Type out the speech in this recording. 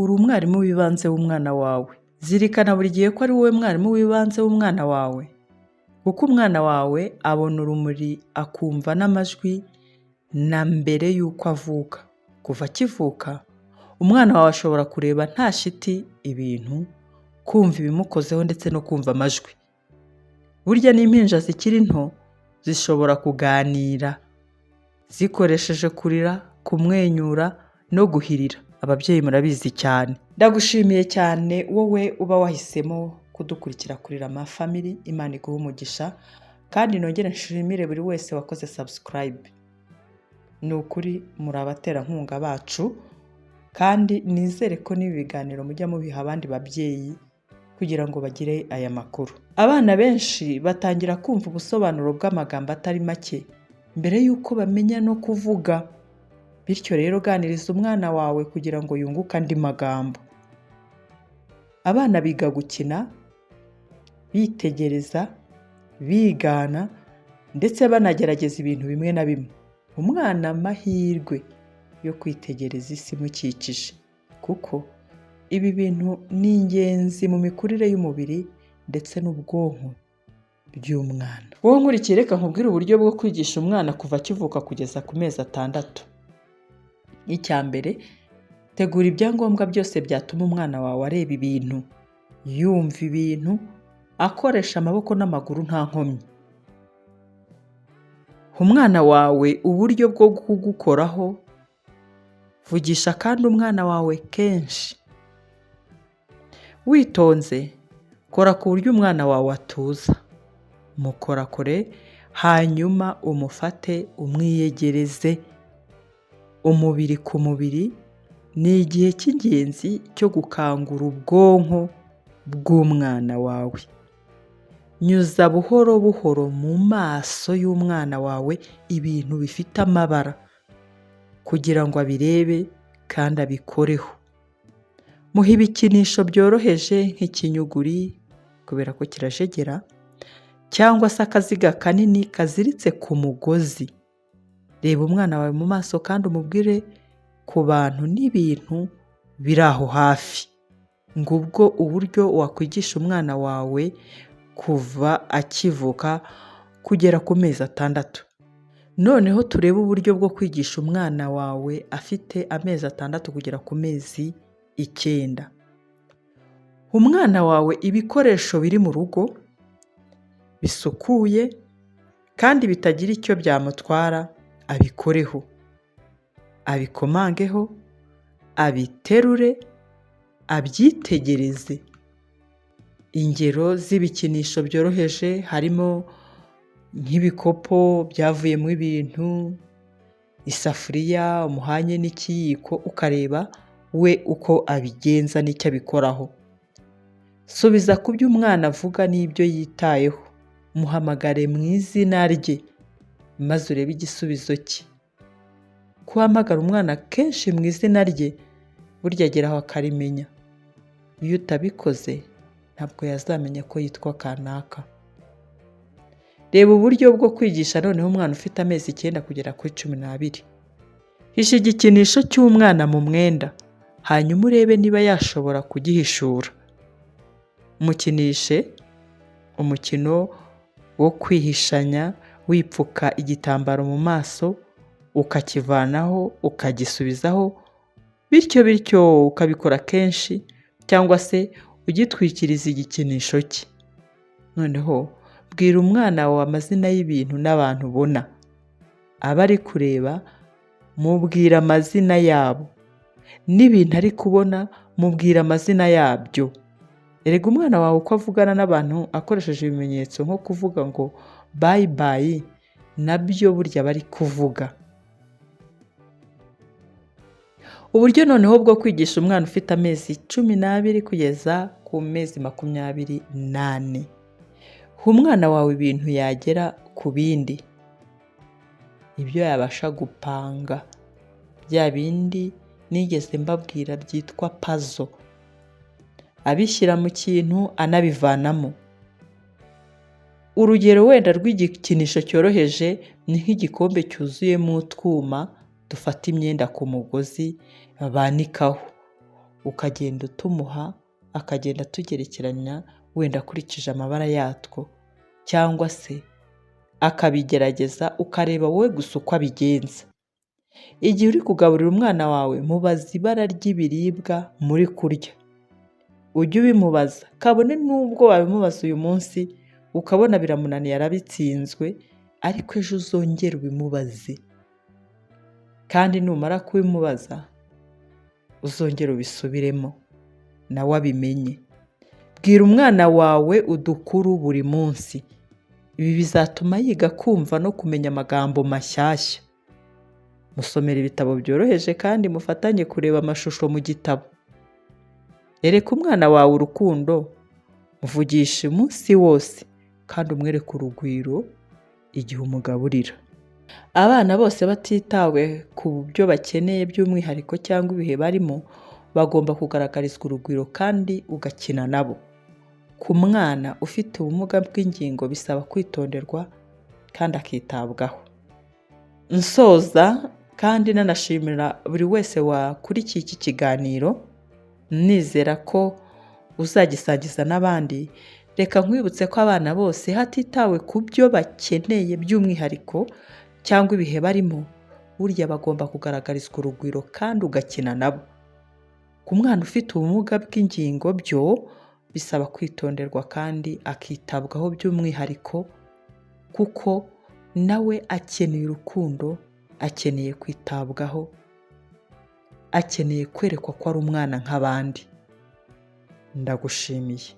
uri umwarimu w'ibanze w'umwana wawe. Zirikana buri gihe ko ari wowe mwarimu w'ibanze w'umwana wawe, kuko umwana wawe abona urumuri akumva n'amajwi na mbere y'uko avuka. Kuva akivuka, umwana wawe ashobora kureba nta shiti ibintu, kumva ibimukozeho ndetse no kumva amajwi. Burya n'impinja zikiri nto zishobora kuganira zikoresheje kurira, kumwenyura no guhirira. Ababyeyi murabizi cyane. Ndagushimiye cyane wowe uba wahisemo kudukurikira kuri Rama Family. Imana iguhe umugisha, kandi nongere nshimire buri wese wakoze subscribe. Ni ukuri muri abaterankunga bacu, kandi nizere ko n'ibi biganiro mujya mubiha abandi babyeyi kugira ngo bagire aya makuru. Abana benshi batangira kumva ubusobanuro bw'amagambo atari make mbere y'uko bamenya no kuvuga. Bityo rero ganiriza umwana wawe kugira ngo yunguke andi magambo. Abana biga gukina, bitegereza, bigana ndetse banagerageza ibintu bimwe na bimwe. Umwana amahirwe yo kwitegereza isi imukikije, kuko ibi bintu ni ingenzi mu mikurire y'umubiri ndetse n'ubwonko by'umwana. Wowe nkurikiye, reka nkubwire uburyo bwo kwigisha umwana kuva akivuka kugeza ku mezi 6. Icya mbere, tegura ibyangombwa byose byatuma umwana wawe areba ibintu, yumva ibintu, akoresha amaboko n'amaguru nta nkomyi. Umwana wawe uburyo bwo kugukoraho. Vugisha kandi umwana wawe kenshi. Witonze, kora ku buryo umwana wawe atuza. Mukorakore, hanyuma umufate umwiyegereze. Umubiri ku mubiri ni igihe cy'ingenzi cyo gukangura ubwonko bw'umwana wawe. Nyuza buhoro buhoro mu maso y'umwana wawe ibintu bifite amabara, kugira ngo abirebe kandi abikoreho. Muhe ibikinisho byoroheje nk'ikinyuguri kubera ko kirajegera, cyangwa se akaziga kanini kaziritse ku mugozi. Reba umwana wawe mu maso kandi umubwire ku bantu n'ibintu biri aho hafi. Ngubwo uburyo wakwigisha umwana wawe kuva akivuka kugera ku mezi 6. Noneho turebe uburyo bwo kwigisha umwana wawe afite amezi 6 kugera ku mezi 9. Umwana wawe ibikoresho biri mu rugo bisukuye kandi bitagira icyo byamutwara, abikoreho, abikomangeho, abiterure, abyitegereze. Ingero z'ibikinisho byoroheje harimo nk'ibikopo byavuyemo ibintu, isafuriya, umuhanye n'ikiyiko, ukareba we uko abigenza n'icyo abikoraho. Subiza ku byo umwana avuga n'ibyo yitayeho. Muhamagare mu izina rye maze urebe igisubizo cye. Guhamagara umwana kenshi mu izina rye burya ageraho akarimenya. Iyo utabikoze ntabwo yazamenya ko yitwa kanaka. Reba uburyo bwo kwigisha noneho umwana ufite amezi 9 kugera kuri 12. Hisha igikinisho cy'umwana mu mwenda, hanyuma urebe niba yashobora kugihishura. Mukinishe umukino wo kwihishanya wipfuka igitambaro mu maso, ukakivanaho ukagisubizaho, bityo ukabikora kenshi, cyangwa se ugitwikiriza igikinisho cye. Noneho bwira umwana wawe amazina y'ibintu n'abantu ubona. Aba ari kureba, mubwira amazina yabo, n'ibintu ari kubona mubwira amazina yabyo. Erega umwana wawe uko avugana n'abantu akoresheje ibimenyetso nko kuvuga ngo bye bye, nabyo burya bari kuvuga. Uburyo noneho bwo kwigisha umwana ufite amezi 12 kugeza ku mezi 28. Umwana wawe ibintu yagera ku bindi, ibyo yabasha gupanga, bya bindi nigeze mbabwira byitwa puzzle, abishyira mu kintu anabivanamo. Urugero wenda rw'igikinisho cyoroheje ni nk'igikombe cyuzuyemo utwuma dufata imyenda ku mugozi banikaho. ukagenda utumuha akagenda atugerekeranya wenda akurikije amabara yatwo, cyangwa se akabigerageza ukareba wowe gusa uko abigenza. Igihe uri kugaburira umwana wawe mubaza ibara ry'ibiribwa muri kurya, ujye ubimubaza kabone n'ubwo wabimubaza uyu munsi ukabona biramunaniye arabitsinzwe, ariko ejo uzongere ubimubaze, kandi numara kubimubaza uzongere ubisubiremo nawe abimenye. Bwira umwana wawe udukuru buri munsi, ibi bizatuma yiga kumva no kumenya amagambo mashyashya. Musomere ibitabo byoroheje kandi mufatanye kureba amashusho mu gitabo. Ereka umwana wawe urukundo, muvugishe umunsi wose kandi umwereke urugwiro igihe umugaburira. Abana bose batitawe ku byo bakeneye by'umwihariko cyangwa ibihe barimo, bagomba kugaragarizwa urugwiro kandi ugakina nabo. Ku mwana ufite ubumuga bw'ingingo bisaba kwitonderwa kandi akitabwaho. Nsoza kandi nanashimira buri wese wakurikiye iki kiganiro, nizera ko uzagisangiza n'abandi. Reka nkwibutse ko abana bose hatitawe ku byo bakeneye by'umwihariko cyangwa ibihe barimo, burya bagomba kugaragarizwa urugwiro kandi ugakina nabo. Ku mwana ufite ubumuga bw'ingingo byo bisaba kwitonderwa kandi akitabwaho by'umwihariko, kuko nawe akeneye urukundo, akeneye kwitabwaho, akeneye kwerekwa ko ari umwana nk'abandi. Ndagushimiye.